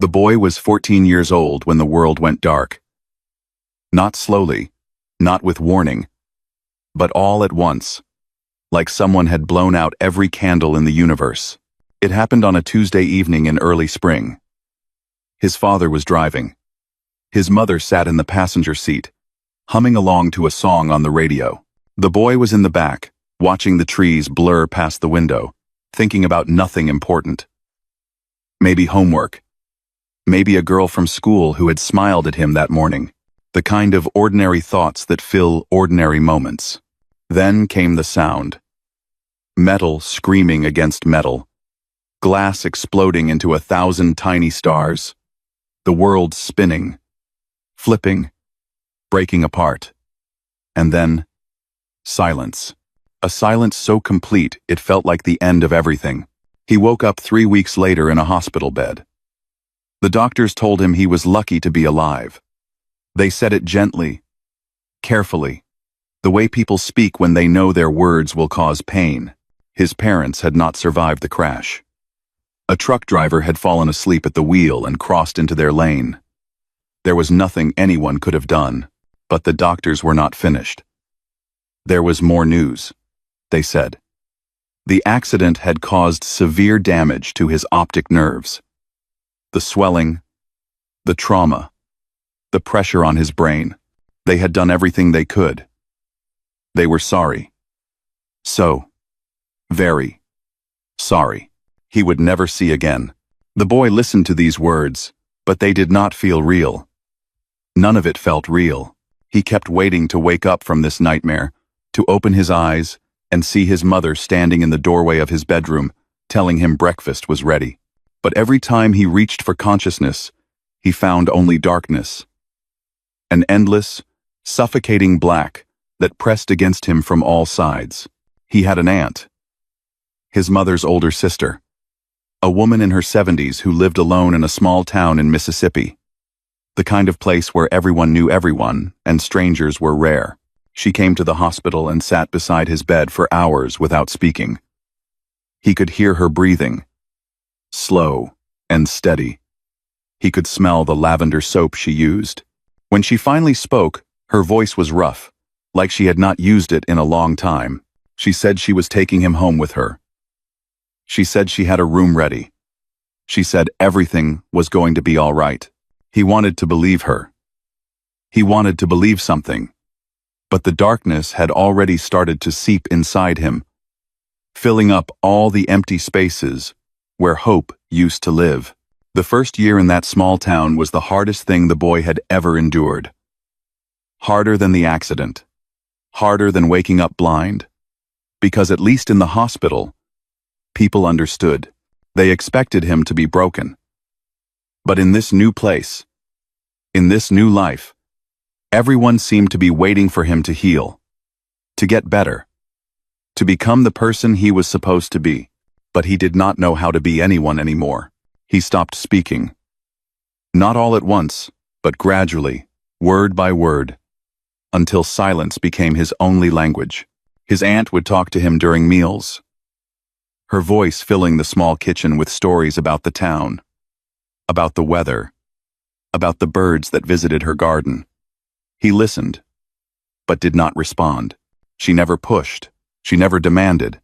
The boy was 14 years old when the world went dark. Not slowly, not with warning, but all at once, like someone had blown out every candle in the universe. It happened on a Tuesday evening in early spring. His father was driving. His mother sat in the passenger seat, humming along to a song on the radio. The boy was in the back, watching the trees blur past the window, thinking about nothing important. Maybe homework. Maybe a girl from school who had smiled at him that morning. The kind of ordinary thoughts that fill ordinary moments. Then came the sound. Metal screaming against metal. Glass exploding into 1,000 tiny stars. The world spinning, flipping, breaking apart. And then, silence. A silence so complete it felt like the end of everything. He woke up 3 weeks later in a hospital bed. The doctors told him he was lucky to be alive. They said it gently, carefully, the way people speak when they know their words will cause pain. His parents had not survived the crash. A truck driver had fallen asleep at the wheel and crossed into their lane. There was nothing anyone could have done, but the doctors were not finished. There was more news, they said. The accident had caused severe damage to his optic nerves. The swelling, the trauma, the pressure on his brain. They had done everything they could. They were sorry. So, very sorry. He would never see again. The boy listened to these words, but they did not feel real. None of it felt real. He kept waiting to wake up from this nightmare, to open his eyes and see his mother standing in the doorway of his bedroom, telling him breakfast was ready. But every time he reached for consciousness, he found only darkness. An endless, suffocating black that pressed against him from all sides. He had an aunt, his mother's older sister, a woman in her 70s who lived alone in a small town in Mississippi, the kind of place where everyone knew everyone and strangers were rare. She came to the hospital and sat beside his bed for hours without speaking. He could hear her breathing, slow and steady. He could smell the lavender soap she used. When she finally spoke, her voice was rough, like she had not used it in a long time. She said she was taking him home with her. She said she had a room ready. She said everything was going to be all right. He wanted to believe her. He wanted to believe something. But the darkness had already started to seep inside him, filling up all the empty spaces where hope used to live. The first year in that small town was the hardest thing the boy had ever endured. Harder than the accident. Harder than waking up blind. Because at least in the hospital, people understood. They expected him to be broken. But in this new place, in this new life, everyone seemed to be waiting for him to heal, to get better, to become the person he was supposed to be. But he did not know how to be anyone anymore. He stopped speaking. Not all at once, but gradually, word by word, until silence became his only language. His aunt would talk to him during meals, her voice filling the small kitchen with stories about the town, about the weather, about the birds that visited her garden. He listened, but did not respond. She never pushed. She never demanded.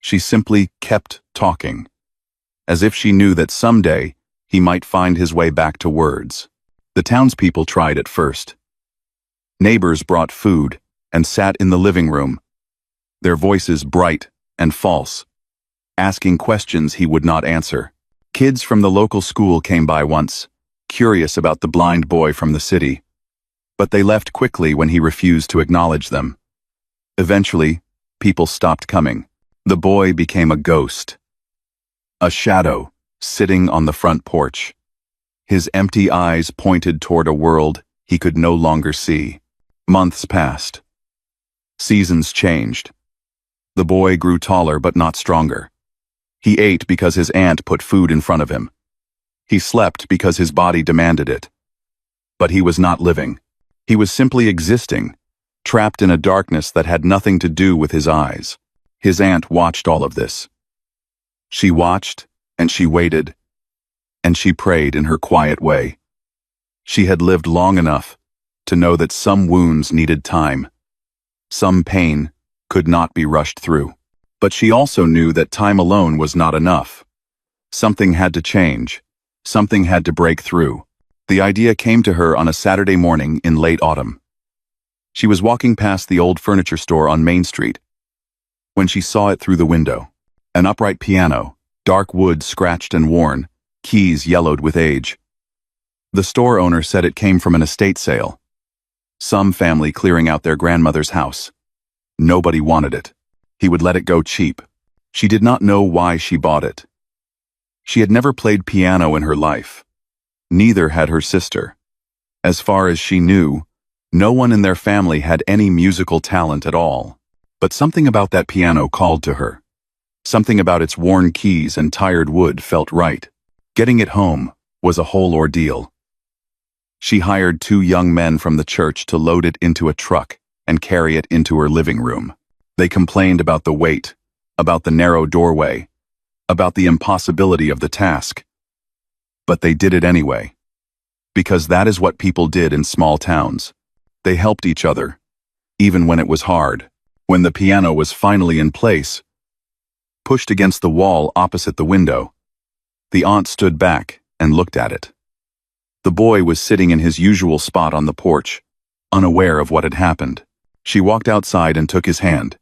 She simply kept talking, as if she knew that someday he might find his way back to words. The townspeople tried at first. Neighbors brought food and sat in the living room, their voices bright and false, asking questions he would not answer. Kids from the local school came by once, curious about the blind boy from the city, but they left quickly when he refused to acknowledge them. Eventually, people stopped coming. The boy became a ghost, a shadow sitting on the front porch. His empty eyes pointed toward a world he could no longer see. Months passed. Seasons changed. The boy grew taller but not stronger. He ate because his aunt put food in front of him. He slept because his body demanded it. But he was not living. He was simply existing, trapped in a darkness that had nothing to do with his eyes. His aunt watched all of this. She watched, and she waited. and she prayed in her quiet way. She had lived long enough to know that some wounds needed time. Some pain could not be rushed through. But she also knew that time alone was not enough. Something had to change. Something had to break through. The idea came to her on a Saturday morning in late autumn. She was walking past the old furniture store on Main Street when she saw it through the window. An upright piano, dark wood scratched and worn, keys yellowed with age. The store owner said it came from an estate sale. Some family clearing out their grandmother's house. Nobody wanted it. He would let it go cheap. She did not know why she bought it. She had never played piano in her life. Neither had her sister. As far as she knew, no one in their family had any musical talent at all. But something about that piano called to her. Something about its worn keys and tired wood felt right. Getting it home was a whole ordeal. She hired 2 young men from the church to load it into a truck and carry it into her living room. They complained about the weight, about the narrow doorway, about the impossibility of the task. But they did it anyway. Because that is what people did in small towns. They helped each other, even when it was hard. When the piano was finally in place, pushed against the wall opposite the window, the aunt stood back and looked at it. The boy was sitting in his usual spot on the porch, unaware of what had happened. She walked outside and took his hand.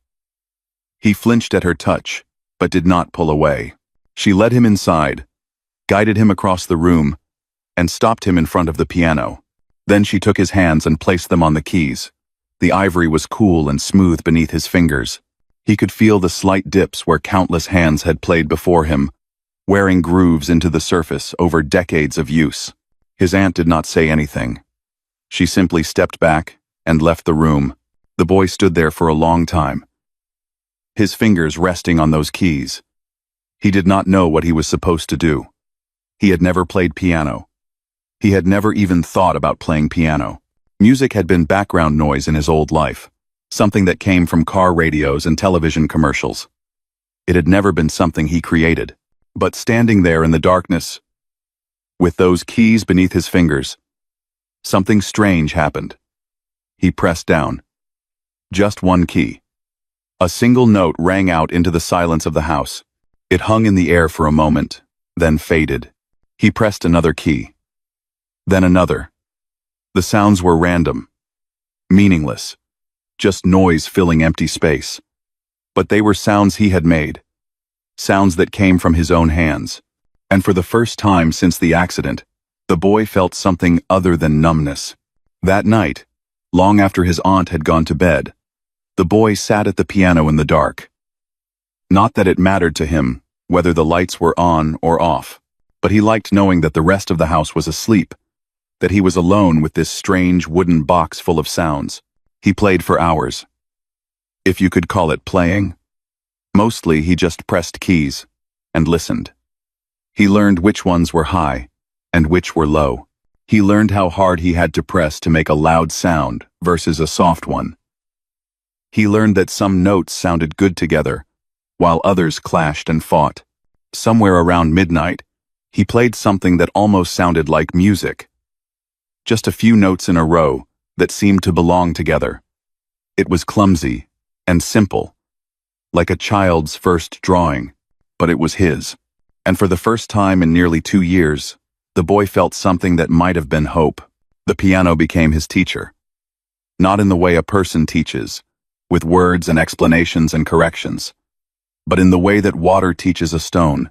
He flinched at her touch, but did not pull away. She led him inside, guided him across the room, and stopped him in front of the piano. Then she took his hands and placed them on the keys. The ivory was cool and smooth beneath his fingers. He could feel the slight dips where countless hands had played before him, wearing grooves into the surface over decades of use. His aunt did not say anything. She simply stepped back and left the room. The boy stood there for a long time, his fingers resting on those keys. He did not know what he was supposed to do. He had never played piano. He had never even thought about playing piano. Music had been background noise in his old life, something that came from car radios and television commercials. It had never been something he created. But standing there in the darkness, with those keys beneath his fingers, something strange happened. He pressed down. Just one key. A single note rang out into the silence of the house. It hung in the air for a moment, then faded. He pressed another key. Then another. The sounds were random, meaningless, just noise filling empty space. But they were sounds he had made, sounds that came from his own hands. And for the first time since the accident, the boy felt something other than numbness. That night, long after his aunt had gone to bed, the boy sat at the piano in the dark. Not that it mattered to him whether the lights were on or off, but he liked knowing that the rest of the house was asleep, that he was alone with this strange wooden box full of sounds. He played for hours, if you could call it playing. Mostly he just pressed keys and listened. He learned which ones were high and which were low. He learned how hard he had to press to make a loud sound versus a soft one. He learned that some notes sounded good together, while others clashed and fought. Somewhere around midnight, he played something that almost sounded like music. Just a few notes in a row that seemed to belong together. It was clumsy and simple, like a child's first drawing, but it was his. And for the first time in nearly 2 years, the boy felt something that might have been hope. The piano became his teacher. Not in the way a person teaches, with words and explanations and corrections, but in the way that water teaches a stone,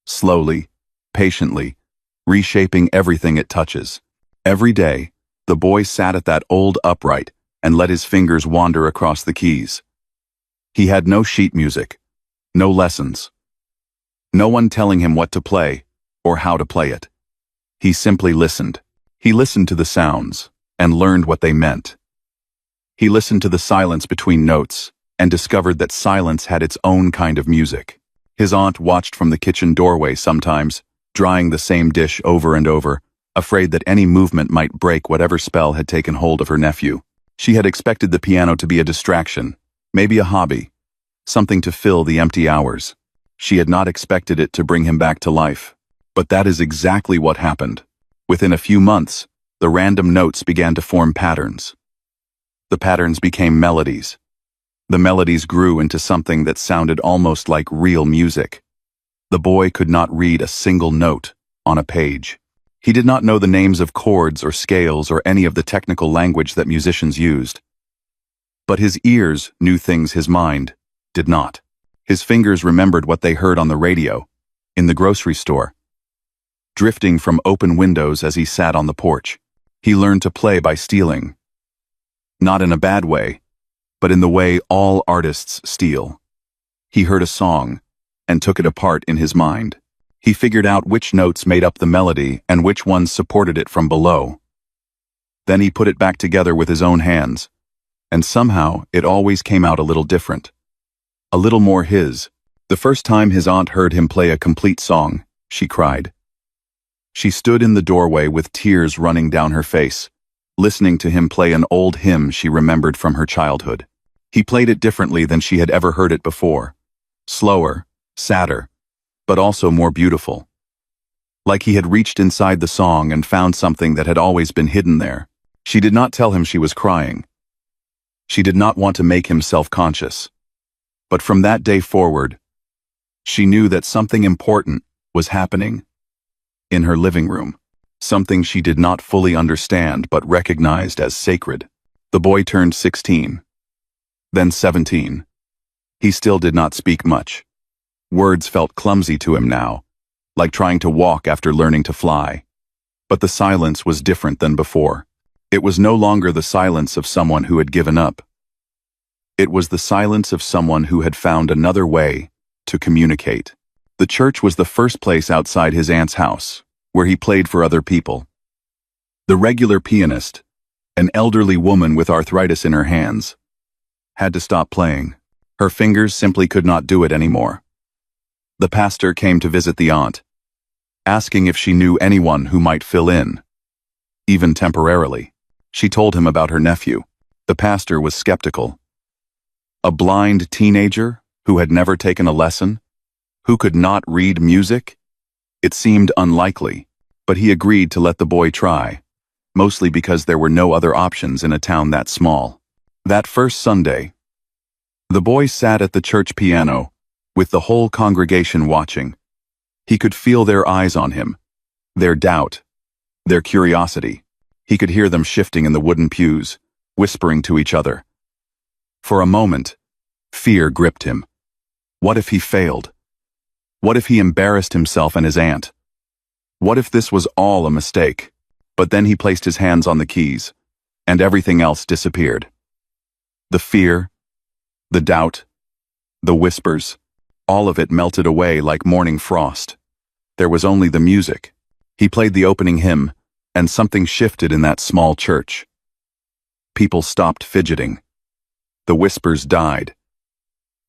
slowly, patiently, reshaping everything it touches. Every day, the boy sat at that old upright and let his fingers wander across the keys. He had no sheet music, no lessons, no one telling him what to play or how to play it. He simply listened. He listened to the sounds and learned what they meant. He listened to the silence between notes and discovered that silence had its own kind of music. His aunt watched from the kitchen doorway sometimes, drying the same dish over and over, afraid that any movement might break whatever spell had taken hold of her nephew. She had expected the piano to be a distraction, maybe a hobby, something to fill the empty hours. She had not expected it to bring him back to life. But that is exactly what happened. Within a few months, the random notes began to form patterns. The patterns became melodies. The melodies grew into something that sounded almost like real music. The boy could not read a single note on a page. He did not know the names of chords or scales or any of the technical language that musicians used. But his ears knew things his mind did not. His fingers remembered what they heard on the radio, in the grocery store, drifting from open windows as he sat on the porch. He learned to play by stealing. Not in a bad way, but in the way all artists steal. He heard a song and took it apart in his mind. He figured out which notes made up the melody and which ones supported it from below. Then he put it back together with his own hands, and somehow it always came out a little different. A little more his. The first time his aunt heard him play a complete song, she cried. She stood in the doorway with tears running down her face, listening to him play an old hymn she remembered from her childhood. He played it differently than she had ever heard it before. Slower, sadder, but also more beautiful. Like he had reached inside the song and found something that had always been hidden there. She did not tell him she was crying. She did not want to make him self-conscious. But from that day forward, she knew that something important was happening in her living room, something she did not fully understand but recognized as sacred. The boy turned 16, then 17. He still did not speak much. Words felt clumsy to him now, like trying to walk after learning to fly. But the silence was different than before. It was no longer the silence of someone who had given up. It was the silence of someone who had found another way to communicate. The church was the first place outside his aunt's house, where he played for other people. The regular pianist, an elderly woman with arthritis in her hands, had to stop playing. Her fingers simply could not do it anymore. The pastor came to visit the aunt, asking if she knew anyone who might fill in, even temporarily. She told him about her nephew. The pastor was skeptical. A blind teenager who had never taken a lesson, who could not read music? It seemed unlikely, but he agreed to let the boy try, mostly because there were no other options in a town that small. That first Sunday, the boy sat at the church piano, with the whole congregation watching. He could feel their eyes on him, their doubt, their curiosity. He could hear them shifting in the wooden pews, whispering to each other. For a moment, fear gripped him. What if he failed? What if he embarrassed himself and his aunt? What if this was all a mistake? But then he placed his hands on the keys, and everything else disappeared. The fear, the doubt, the whispers, all of it melted away like morning frost. There was only the music. He played the opening hymn, and something shifted in that small church. People stopped fidgeting. The whispers died.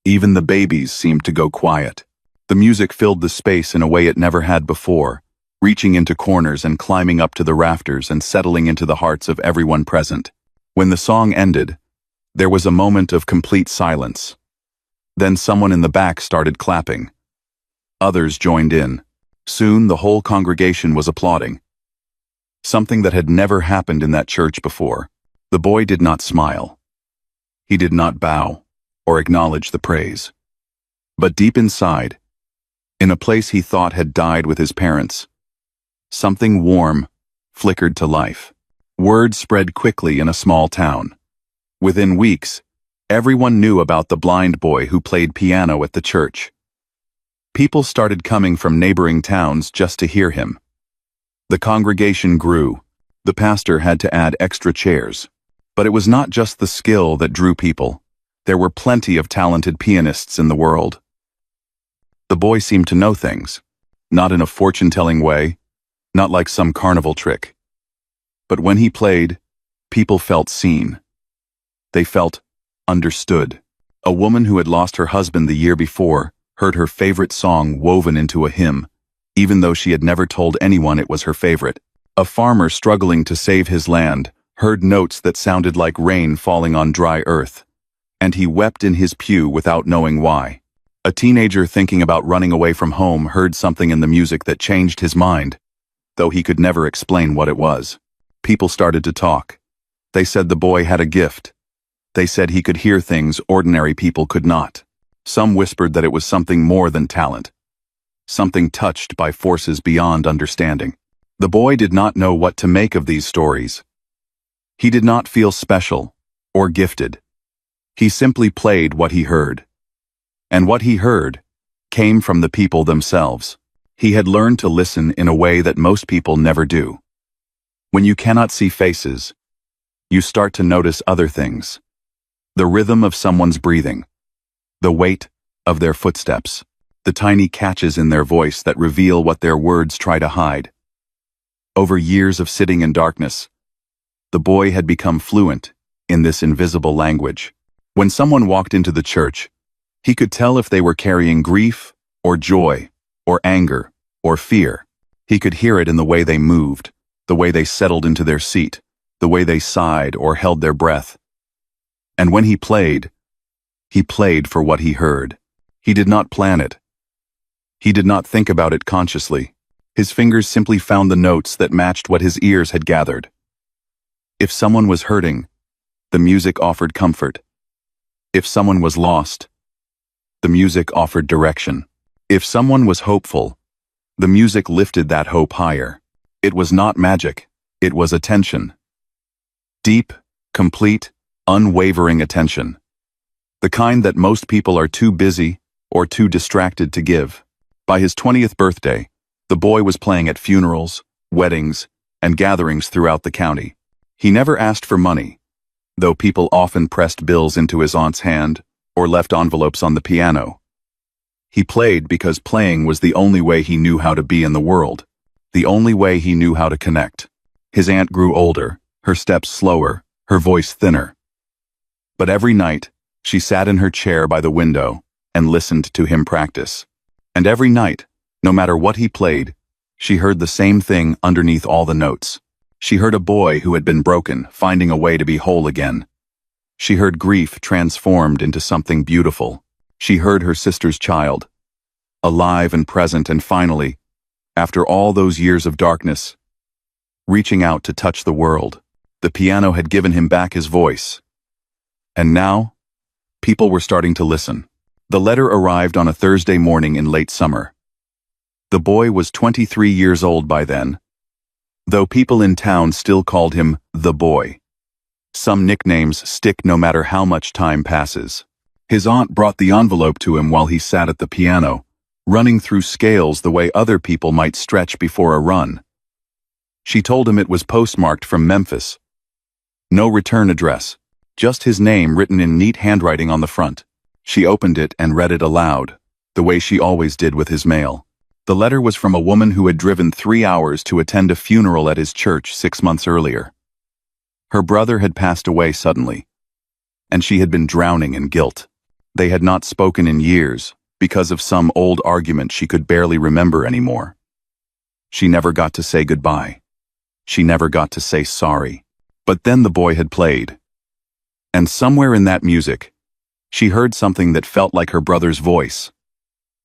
Even the babies seemed to go quiet. The music filled the space in a way it never had before, reaching into corners and climbing up to the rafters and settling into the hearts of everyone present. When the song ended, there was a moment of complete silence. Then someone in the back started clapping. Others joined in. Soon the whole congregation was applauding. Something that had never happened in that church before. The boy did not smile. He did not bow or acknowledge the praise. But deep inside, in a place he thought had died with his parents, something warm flickered to life. Word spread quickly in a small town. Within weeks, everyone knew about the blind boy who played piano at the church. People started coming from neighboring towns just to hear him. The congregation grew. The pastor had to add extra chairs. But it was not just the skill that drew people. There were plenty of talented pianists in the world. The boy seemed to know things, not in a fortune-telling way, not like some carnival trick. But when he played, people felt seen. They felt understood. A woman who had lost her husband the year before heard her favorite song woven into a hymn, even though she had never told anyone it was her favorite. A farmer struggling to save his land heard notes that sounded like rain falling on dry earth, and he wept in his pew without knowing why. A teenager thinking about running away from home heard something in the music that changed his mind, though he could never explain what it was. People started to talk. They said the boy had a gift. They said he could hear things ordinary people could not. Some whispered that it was something more than talent, something touched by forces beyond understanding. The boy did not know what to make of these stories. He did not feel special or gifted. He simply played what he heard. And what he heard came from the people themselves. He had learned to listen in a way that most people never do. When you cannot see faces, you start to notice other things. The rhythm of someone's breathing, the weight of their footsteps, the tiny catches in their voice that reveal what their words try to hide. Over years of sitting in darkness, the boy had become fluent in this invisible language. When someone walked into the church, he could tell if they were carrying grief or joy or anger or fear. He could hear it in the way they moved, the way they settled into their seat, the way they sighed or held their breath. And when he played for what he heard. He did not plan it. He did not think about it consciously. His fingers simply found the notes that matched what his ears had gathered. If someone was hurting, the music offered comfort. If someone was lost, the music offered direction. If someone was hopeful, the music lifted that hope higher. It was not magic, it was attention. Deep, complete, unwavering attention. The kind that most people are too busy or too distracted to give. By his 20th birthday, the boy was playing at funerals, weddings, and gatherings throughout the county. He never asked for money, though people often pressed bills into his aunt's hand or left envelopes on the piano. He played because playing was the only way he knew how to be in the world, the only way he knew how to connect. His aunt grew older, her steps slower, her voice thinner. But every night, she sat in her chair by the window and listened to him practice. And every night, no matter what he played, she heard the same thing underneath all the notes. She heard a boy who had been broken finding a way to be whole again. She heard grief transformed into something beautiful. She heard her sister's child, alive and present, and finally, after all those years of darkness, reaching out to touch the world. The piano had given him back his voice. And now, people were starting to listen. The letter arrived on a Thursday morning in late summer. The boy was 23 years old by then, though people in town still called him the boy. Some nicknames stick no matter how much time passes. His aunt brought the envelope to him while he sat at the piano, running through scales the way other people might stretch before a run. She told him it was postmarked from Memphis. No return address, just his name written in neat handwriting on the front. She opened it and read it aloud, the way she always did with his mail. The letter was from a woman who had driven 3 hours to attend a funeral at his church 6 months earlier. Her brother had passed away suddenly, and she had been drowning in guilt. They had not spoken in years because of some old argument she could barely remember anymore. She never got to say goodbye. She never got to say sorry. But then the boy had played. And somewhere in that music, she heard something that felt like her brother's voice.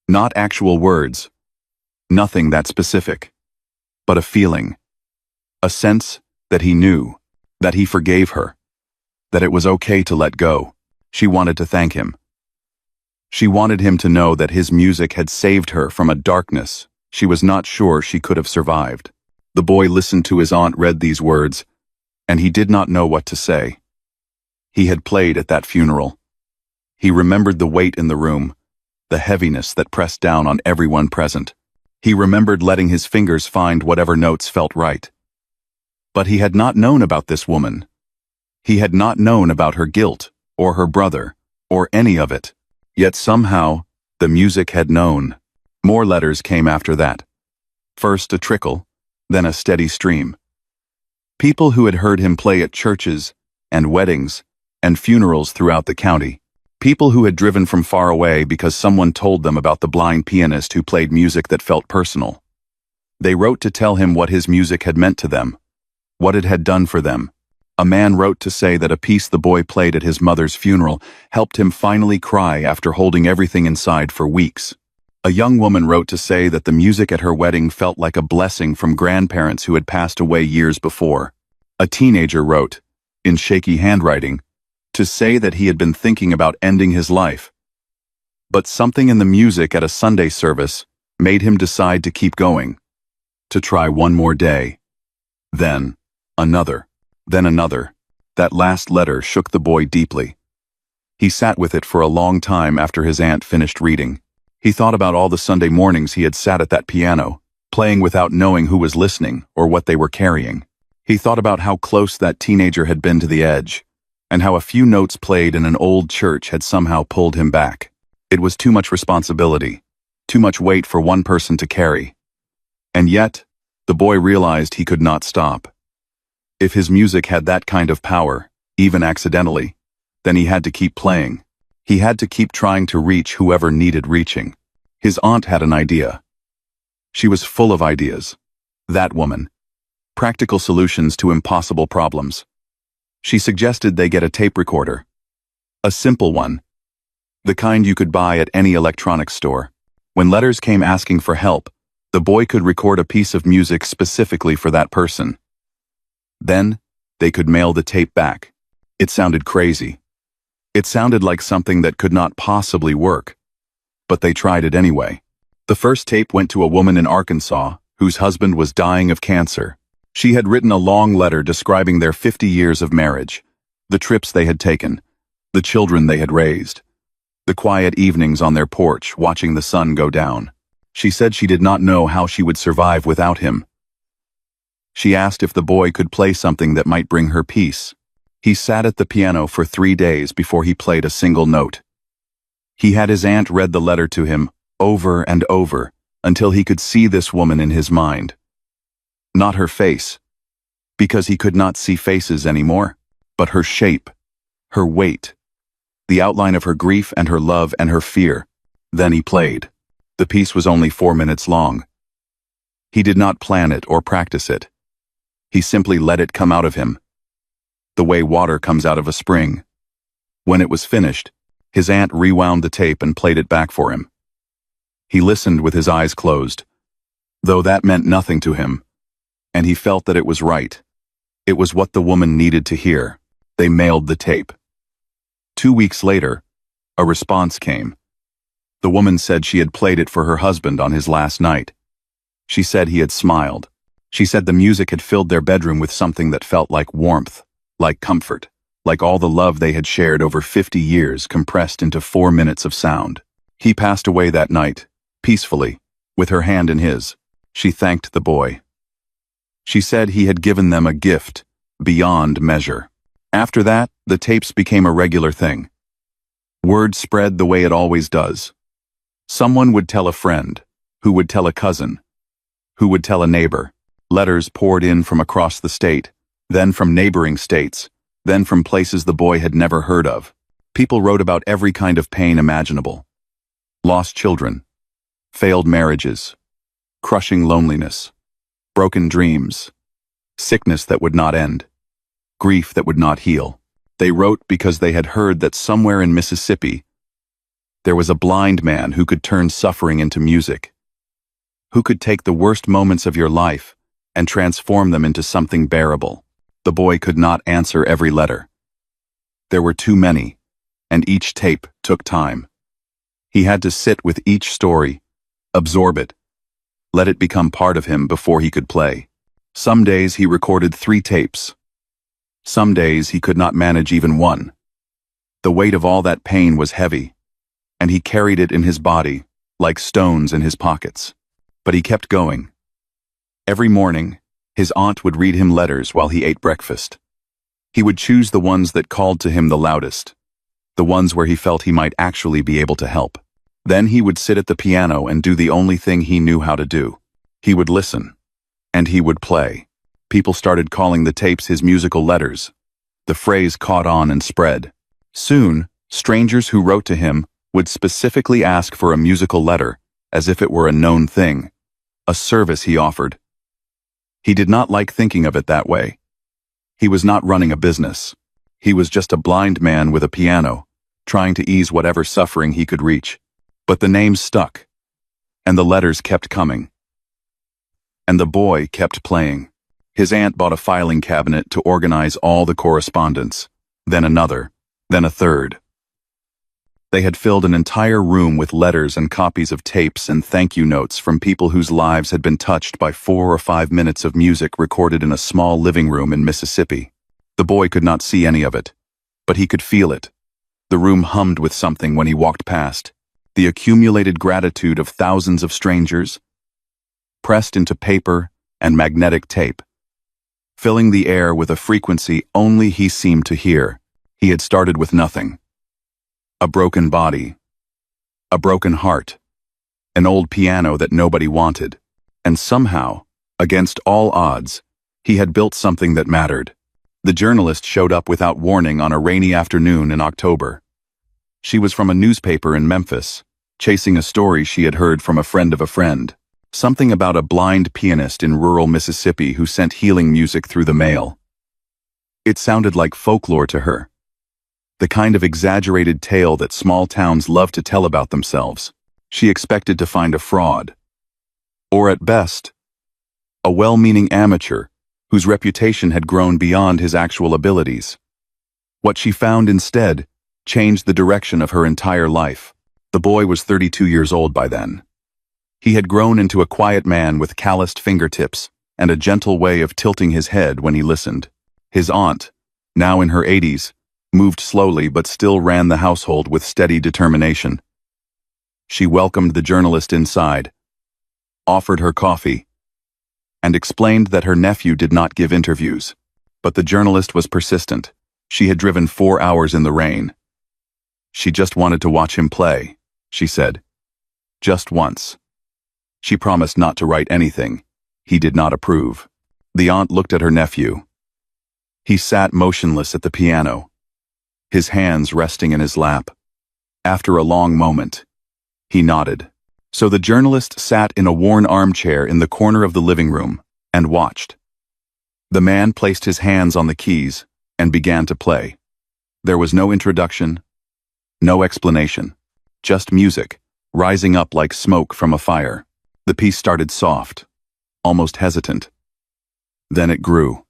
Not actual words, nothing that specific, but a feeling, a sense that he knew, that he forgave her, that it was okay to let go. She wanted to thank him. She wanted him to know that his music had saved her from a darkness she was not sure she could have survived. The boy listened to his aunt read these words, and he did not know what to say. He had played at that funeral. He remembered the weight in the room, the heaviness that pressed down on everyone present. He remembered letting his fingers find whatever notes felt right. But he had not known about this woman. He had not known about her guilt, or her brother, or any of it. Yet somehow, the music had known. More letters came after that. First a trickle, then a steady stream. People who had heard him play at churches, and weddings, and funerals throughout the county. People who had driven from far away because someone told them about the blind pianist who played music that felt personal. They wrote to tell him what his music had meant to them, what it had done for them. A man wrote to say that a piece the boy played at his mother's funeral helped him finally cry after holding everything inside for weeks. A young woman wrote to say that the music at her wedding felt like a blessing from grandparents who had passed away years before. A teenager wrote, in shaky handwriting, to say that he had been thinking about ending his life. But something in the music at a Sunday service made him decide to keep going, to try one more day. Then, another. Then another. That last letter shook the boy deeply. He sat with it for a long time after his aunt finished reading. He thought about all the Sunday mornings he had sat at that piano, playing without knowing who was listening or what they were carrying. He thought about how close that teenager had been to the edge, and how a few notes played in an old church had somehow pulled him back. It was too much responsibility, too much weight for one person to carry. And yet, the boy realized he could not stop. If his music had that kind of power, even accidentally, then he had to keep playing. He had to keep trying to reach whoever needed reaching. His aunt had an idea. She was full of ideas. That woman. Practical solutions to impossible problems. She suggested they get a tape recorder. A simple one. The kind you could buy at any electronics store. When letters came asking for help, the boy could record a piece of music specifically for that person. Then, they could mail the tape back. It sounded crazy. It sounded like something that could not possibly work. But they tried it anyway. The first tape went to a woman in Arkansas whose husband was dying of cancer. She had written a long letter describing their 50 years of marriage, the trips they had taken, the children they had raised, the quiet evenings on their porch watching the sun go down. She said she did not know how she would survive without him. She asked if the boy could play something that might bring her peace. He sat at the piano for 3 days before he played a single note. He had his aunt read the letter to him over and over until he could see this woman in his mind. Not her face, because he could not see faces anymore, but her shape, her weight, the outline of her grief and her love and her fear. Then he played. The piece was only 4 minutes long. He did not plan it or practice it. He simply let it come out of him, the way water comes out of a spring. When it was finished, his aunt rewound the tape and played it back for him. He listened with his eyes closed, though that meant nothing to him, and he felt that it was right. It was what the woman needed to hear. They mailed the tape. 2 weeks later, a response came. The woman said she had played it for her husband on his last night. She said he had smiled. She said the music had filled their bedroom with something that felt like warmth, like comfort, like all the love they had shared over 50 years compressed into 4 minutes of sound. He passed away that night, peacefully, with her hand in his. She thanked the boy. She said he had given them a gift, beyond measure. After that, the tapes became a regular thing. Word spread the way it always does. Someone would tell a friend, who would tell a cousin, who would tell a neighbor. Letters poured in from across the state, then from neighboring states, then from places the boy had never heard of. People wrote about every kind of pain imaginable. Lost children, failed marriages, crushing loneliness, broken dreams, sickness that would not end, grief that would not heal. They wrote because they had heard that somewhere in Mississippi, there was a blind man who could turn suffering into music, who could take the worst moments of your life and transform them into something bearable. The boy could not answer every letter. There were too many, and each tape took time. He had to sit with each story, absorb it, let it become part of him before he could play. Some days he recorded 3 tapes. Some days he could not manage even one. The weight of all that pain was heavy, and he carried it in his body, like stones in his pockets. But he kept going. Every morning, his aunt would read him letters while he ate breakfast. He would choose the ones that called to him the loudest, the ones where he felt he might actually be able to help. Then he would sit at the piano and do the only thing he knew how to do. He would listen, and he would play. People started calling the tapes his musical letters. The phrase caught on and spread. Soon, strangers who wrote to him would specifically ask for a musical letter, as if it were a known thing, a service he offered. He did not like thinking of it that way. He was not running a business. He was just a blind man with a piano, trying to ease whatever suffering he could reach. But the name stuck, and the letters kept coming. And the boy kept playing. His aunt bought a filing cabinet to organize all the correspondence, then another, then a third. They had filled an entire room with letters and copies of tapes and thank you notes from people whose lives had been touched by 4 or 5 minutes of music recorded in a small living room in Mississippi. The boy could not see any of it, but he could feel it. The room hummed with something when he walked past. The accumulated gratitude of thousands of strangers, pressed into paper and magnetic tape, filling the air with a frequency only he seemed to hear. He had started with nothing. A broken body, a broken heart, an old piano that nobody wanted, and somehow, against all odds, he had built something that mattered. The journalist showed up without warning on a rainy afternoon in October. She was from a newspaper in Memphis, chasing a story she had heard from a friend of a friend, something about a blind pianist in rural Mississippi who sent healing music through the mail. It sounded like folklore to her. The kind of exaggerated tale that small towns love to tell about themselves. She expected to find a fraud. Or at best, a well-meaning amateur whose reputation had grown beyond his actual abilities. What she found instead changed the direction of her entire life. The boy was 32 years old by then. He had grown into a quiet man with calloused fingertips and a gentle way of tilting his head when he listened. His aunt, now in her 80s, moved slowly but still ran the household with steady determination. She welcomed the journalist inside, offered her coffee, and explained that her nephew did not give interviews. But the journalist was persistent. She had driven 4 hours in the rain. She just wanted to watch him play, she said. Just once. She promised not to write anything. He did not approve. The aunt looked at her nephew. He sat motionless at the piano, his hands resting in his lap. After a long moment, he nodded. So the journalist sat in a worn armchair in the corner of the living room and watched. The man placed his hands on the keys and began to play. There was no introduction, no explanation, just music, rising up like smoke from a fire. The piece started soft, almost hesitant. Then it grew.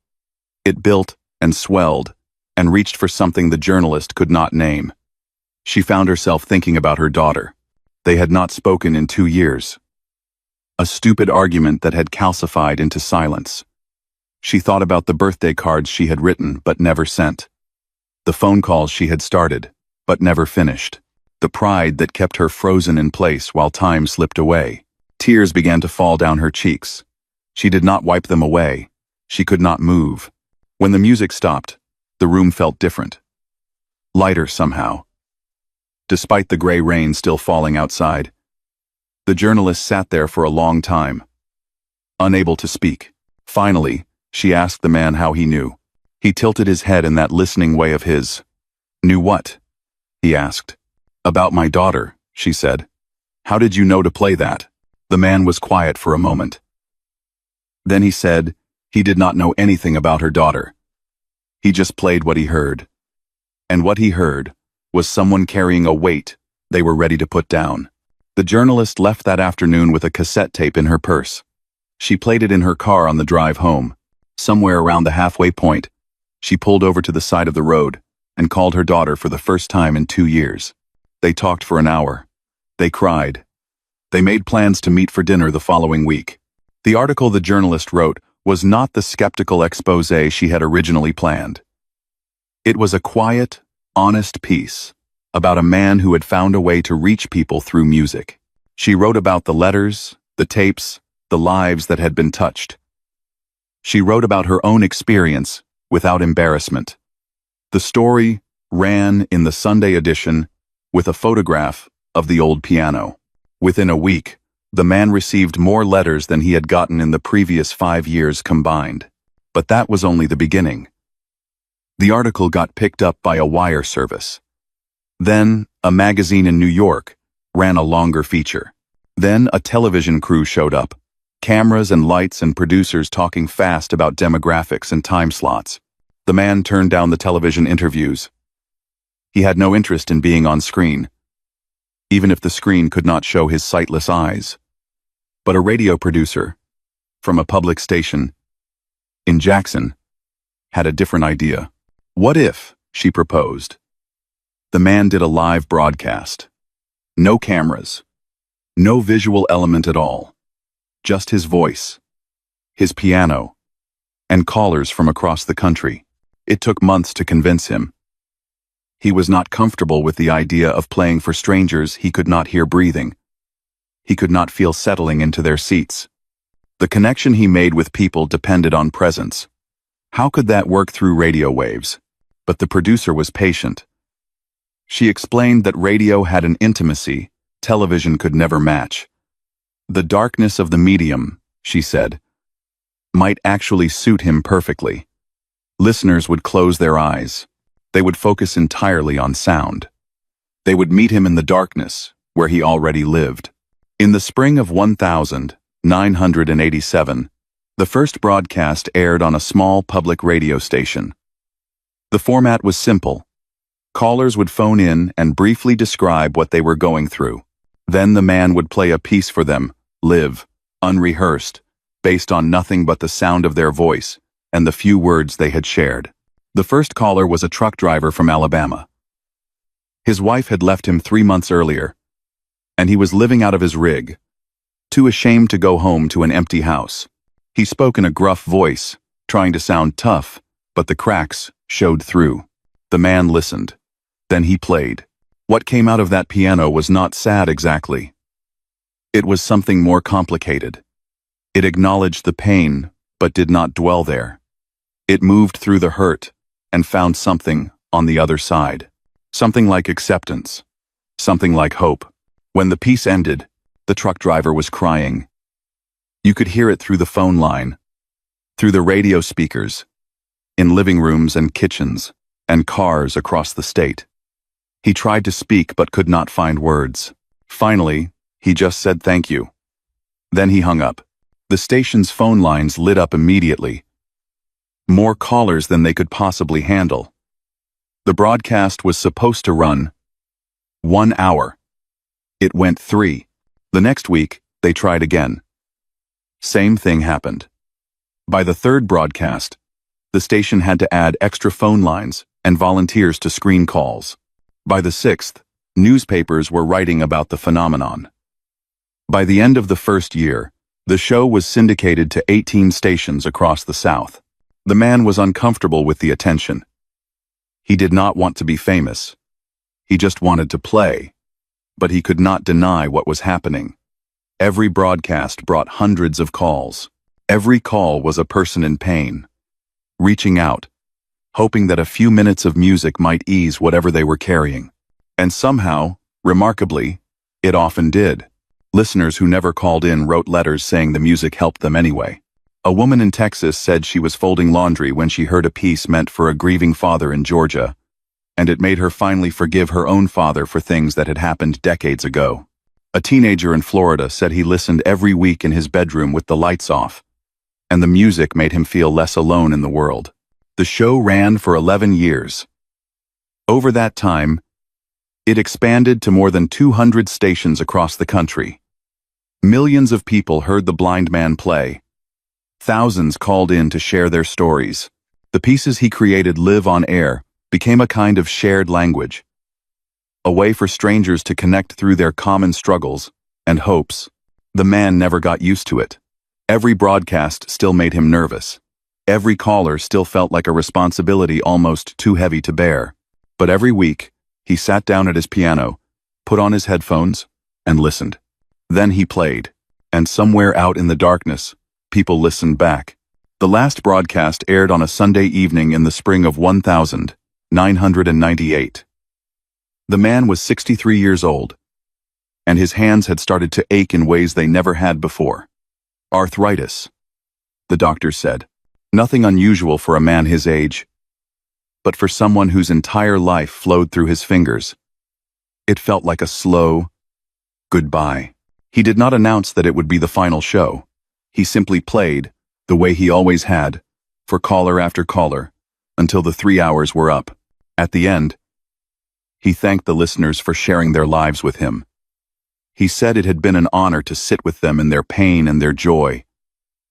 It built and swelled and reached for something the journalist could not name. She found herself thinking about her daughter. They had not spoken in 2 years. A stupid argument that had calcified into silence. She thought about the birthday cards she had written but never sent. The phone calls she had started but never finished. The pride that kept her frozen in place while time slipped away. Tears began to fall down her cheeks. She did not wipe them away. She could not move. When the music stopped, the room felt different. Lighter somehow. Despite the gray rain still falling outside, the journalist sat there for a long time, unable to speak. Finally, she asked the man how he knew. He tilted his head in that listening way of his. Knew what? He asked. About my daughter, she said. How did you know to play that? The man was quiet for a moment. Then he said he did not know anything about her daughter. He just played what he heard. And what he heard was someone carrying a weight they were ready to put down. The journalist left that afternoon with a cassette tape in her purse. She played it in her car on the drive home. Somewhere around the halfway point, she pulled over to the side of the road and called her daughter for the first time in 2 years. They talked for an hour. They cried. They made plans to meet for dinner the following week. The article the journalist wrote was not the skeptical expose she had originally planned. It was a quiet, honest piece about a man who had found a way to reach people through music. She wrote about the letters, the tapes, the lives that had been touched. She wrote about her own experience without embarrassment. The story ran in the Sunday edition with a photograph of the old piano. Within a week, the man received more letters than he had gotten in the previous 5 years combined. But that was only the beginning. The article got picked up by a wire service. Then, a magazine in New York ran a longer feature. Then, a television crew showed up. Cameras and lights and producers talking fast about demographics and time slots. The man turned down the television interviews. He had no interest in being on screen, even if the screen could not show his sightless eyes. But a radio producer, from a public station in Jackson, had a different idea. What if, she proposed, the man did a live broadcast? No cameras, no visual element at all, just his voice, his piano, and callers from across the country. It took months to convince him. He was not comfortable with the idea of playing for strangers he could not hear breathing. He could not feel settling into their seats. The connection he made with people depended on presence. How could that work through radio waves? But the producer was patient. She explained that radio had an intimacy television could never match. The darkness of the medium, she said, might actually suit him perfectly. Listeners would close their eyes. They would focus entirely on sound. They would meet him in the darkness, where he already lived. In the spring of 1987, the first broadcast aired on a small public radio station. The format was simple. Callers would phone in and briefly describe what they were going through. Then the man would play a piece for them, live, unrehearsed, based on nothing but the sound of their voice and the few words they had shared. The first caller was a truck driver from Alabama. His wife had left him 3 months earlier, and he was living out of his rig, too ashamed to go home to an empty house. He spoke in a gruff voice, trying to sound tough, but the cracks showed through. The man listened. Then he played. What came out of that piano was not sad exactly. It was something more complicated. It acknowledged the pain, but did not dwell there. It moved through the hurt and found something on the other side. Something like acceptance. Something like hope. When the piece ended, the truck driver was crying. You could hear it through the phone line, through the radio speakers, in living rooms and kitchens, and cars across the state. He tried to speak but could not find words. Finally, he just said thank you. Then he hung up. The station's phone lines lit up immediately. More callers than they could possibly handle. The broadcast was supposed to run 1 hour. It went 3. The next week, they tried again. Same thing happened. By the third broadcast, the station had to add extra phone lines and volunteers to screen calls. By the 6th, newspapers were writing about the phenomenon. By the end of the first year, the show was syndicated to 18 stations across the South. The man was uncomfortable with the attention. He did not want to be famous. He just wanted to play. But he could not deny what was happening. Every broadcast brought hundreds of calls. Every call was a person in pain, reaching out, hoping that a few minutes of music might ease whatever they were carrying. And somehow, remarkably, it often did. Listeners who never called in wrote letters saying the music helped them anyway. A woman in Texas said she was folding laundry when she heard a piece meant for a grieving father in Georgia, and it made her finally forgive her own father for things that had happened decades ago. A teenager in Florida said he listened every week in his bedroom with the lights off, and the music made him feel less alone in the world. The show ran for 11 years. Over that time, it expanded to more than 200 stations across the country. Millions of people heard the blind man play. Thousands called in to share their stories. The pieces he created live on air, became a kind of shared language. A way for strangers to connect through their common struggles and hopes. The man never got used to it. Every broadcast still made him nervous. Every caller still felt like a responsibility almost too heavy to bear. But every week, he sat down at his piano, put on his headphones, and listened. Then he played, and somewhere out in the darkness, people listened back. The last broadcast aired on a Sunday evening in the spring of 1998. The man was 63 years old, and his hands had started to ache in ways they never had before. Arthritis, the doctor said. Nothing unusual for a man his age, but for someone whose entire life flowed through his fingers. It felt like a slow goodbye. He did not announce that it would be the final show. He simply played, the way he always had, for caller after caller, until the 3 hours were up. At the end, he thanked the listeners for sharing their lives with him. He said it had been an honor to sit with them in their pain and their joy.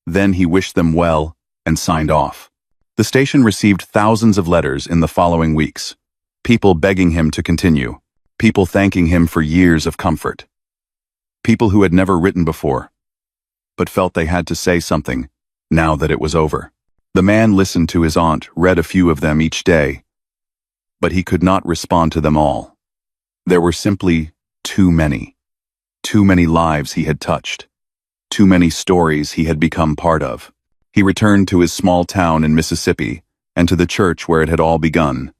Then he wished them well and signed off. The station received thousands of letters in the following weeks. People begging him to continue. People thanking him for years of comfort. People who had never written before, but felt they had to say something now that it was over. The man listened to his aunt, read a few of them each day, but he could not respond to them all. There were simply too many. Too many lives he had touched. Too many stories he had become part of. He returned to his small town in Mississippi and to the church where it had all begun.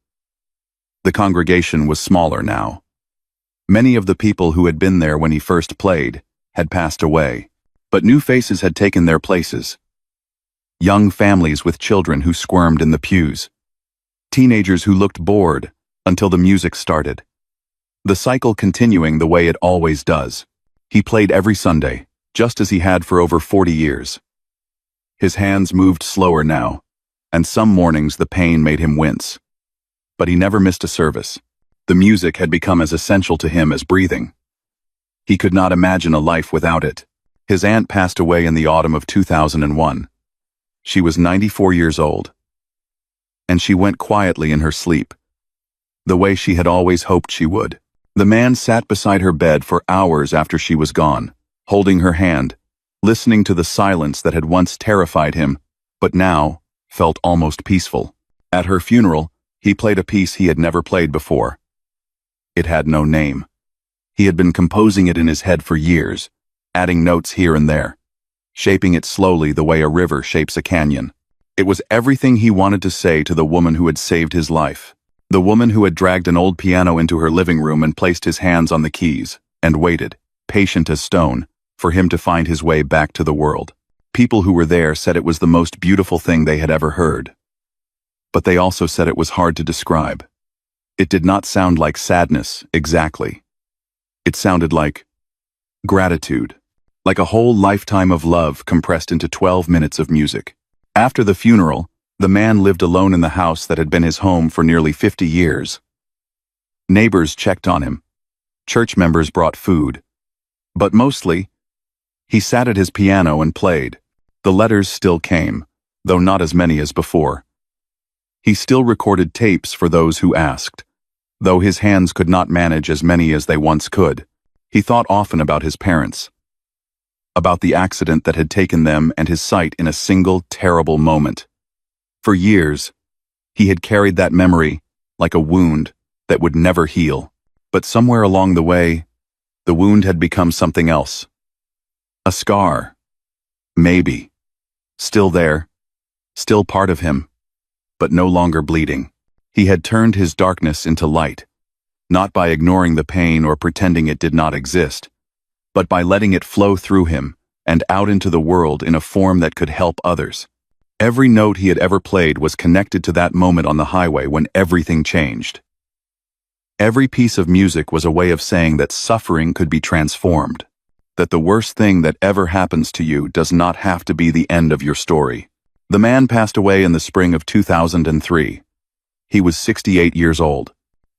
The congregation was smaller now. Many of the people who had been there when he first played had passed away, but new faces had taken their places. Young families with children who squirmed in the pews. Teenagers who looked bored until the music started. The cycle continuing the way it always does. He played every Sunday, just as he had for over 40 years. His hands moved slower now, and some mornings the pain made him wince. But he never missed a service. The music had become as essential to him as breathing. He could not imagine a life without it. His aunt passed away in the autumn of 2001. She was 94 years old. And she went quietly in her sleep, the way she had always hoped she would. The man sat beside her bed for hours after she was gone, holding her hand, listening to the silence that had once terrified him, but now felt almost peaceful. At her funeral, he played a piece he had never played before. It had no name. He had been composing it in his head for years, adding notes here and there, shaping it slowly the way a river shapes a canyon. It was everything he wanted to say to the woman who had saved his life. The woman who had dragged an old piano into her living room and placed his hands on the keys, and waited, patient as stone, for him to find his way back to the world. People who were there said it was the most beautiful thing they had ever heard. But they also said it was hard to describe. It did not sound like sadness, exactly. It sounded like gratitude, like a whole lifetime of love compressed into 12 minutes of music. After the funeral, the man lived alone in the house that had been his home for nearly 50 years. Neighbors checked on him. Church members brought food. But mostly, he sat at his piano and played. The letters still came, though not as many as before. He still recorded tapes for those who asked, though his hands could not manage as many as they once could. He thought often about his parents, about the accident that had taken them and his sight in a single terrible moment. For years, he had carried that memory like a wound that would never heal. But somewhere along the way, the wound had become something else. A scar. Maybe. Still there. Still part of him. But no longer bleeding. He had turned his darkness into light, not by ignoring the pain or pretending it did not exist, but by letting it flow through him and out into the world in a form that could help others. Every note he had ever played was connected to that moment on the highway when everything changed. Every piece of music was a way of saying that suffering could be transformed, that the worst thing that ever happens to you does not have to be the end of your story. The man passed away in the spring of 2003. He was 68 years old.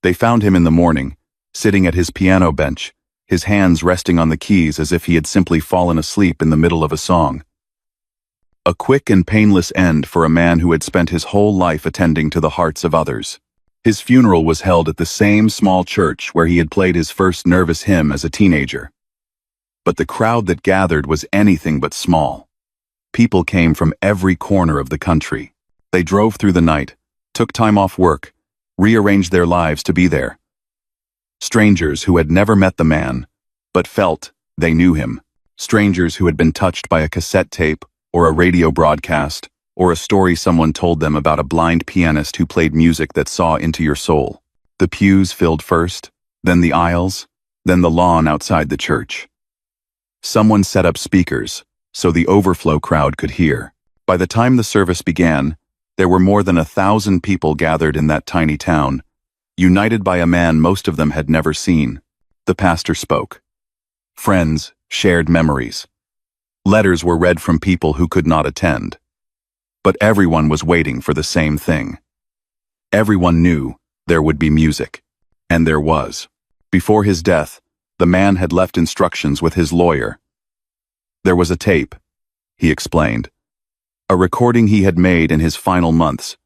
They found him in the morning, sitting at his piano bench, his hands resting on the keys as if he had simply fallen asleep in the middle of a song. A quick and painless end for a man who had spent his whole life attending to the hearts of others. His funeral was held at the same small church where he had played his first nervous hymn as a teenager. But the crowd that gathered was anything but small. People came from every corner of the country. They drove through the night, took time off work, rearranged their lives to be there. Strangers who had never met the man, but felt they knew him. Strangers who had been touched by a cassette tape or a radio broadcast, or a story someone told them about a blind pianist who played music that saw into your soul. The pews filled first, then the aisles, then the lawn outside the church. Someone set up speakers, so the overflow crowd could hear. By the time the service began, there were more than 1,000 people gathered in that tiny town, united by a man most of them had never seen. The pastor spoke. Friends shared memories. Letters were read from people who could not attend. But everyone was waiting for the same thing. Everyone knew there would be music. And there was. Before his death, the man had left instructions with his lawyer. There was a tape, he explained. A recording he had made in his final months.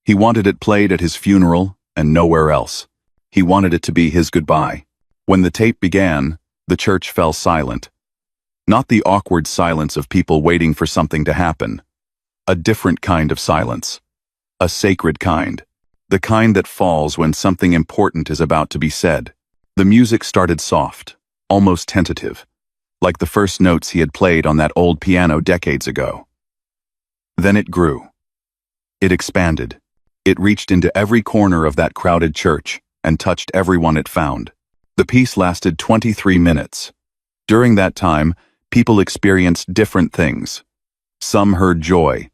He wanted it played at his funeral and nowhere else. He wanted it to be his goodbye. When the tape began, the church fell silent. Not the awkward silence of people waiting for something to happen. A different kind of silence. A sacred kind. The kind that falls when something important is about to be said. The music started soft, almost tentative, like the first notes he had played on that old piano decades ago. Then it grew. It expanded. It reached into every corner of that crowded church and touched everyone it found. The piece lasted 23 minutes. During that time, people experienced different things. Some heard joy.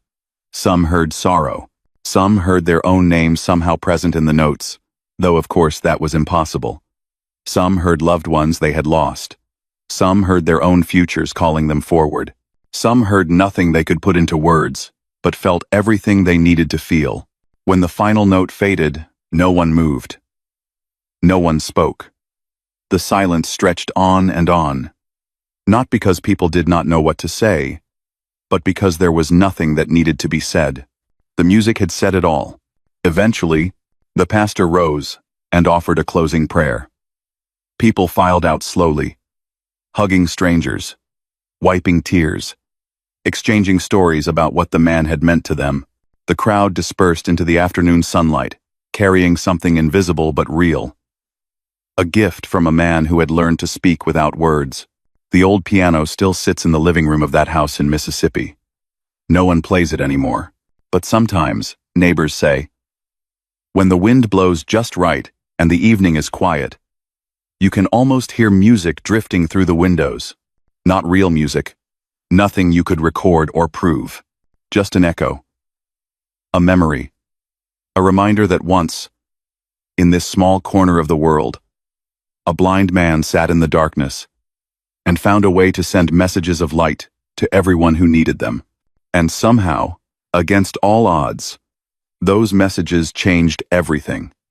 Some heard sorrow. Some heard their own names somehow present in the notes, though of course that was impossible. Some heard loved ones they had lost. Some heard their own futures calling them forward. Some heard nothing they could put into words, but felt everything they needed to feel. When the final note faded, no one moved. No one spoke. The silence stretched on and on. Not because people did not know what to say, but because there was nothing that needed to be said. The music had said it all. Eventually, the pastor rose and offered a closing prayer. People filed out slowly, hugging strangers, wiping tears, exchanging stories about what the man had meant to them. The crowd dispersed into the afternoon sunlight, carrying something invisible but real. A gift from a man who had learned to speak without words. The old piano still sits in the living room of that house in Mississippi. No one plays it anymore. But sometimes, neighbors say, when the wind blows just right and the evening is quiet, you can almost hear music drifting through the windows. Not real music. Nothing you could record or prove. Just an echo. A memory. A reminder that once, in this small corner of the world, a blind man sat in the darkness and found a way to send messages of light to everyone who needed them. And somehow, against all odds, those messages changed everything.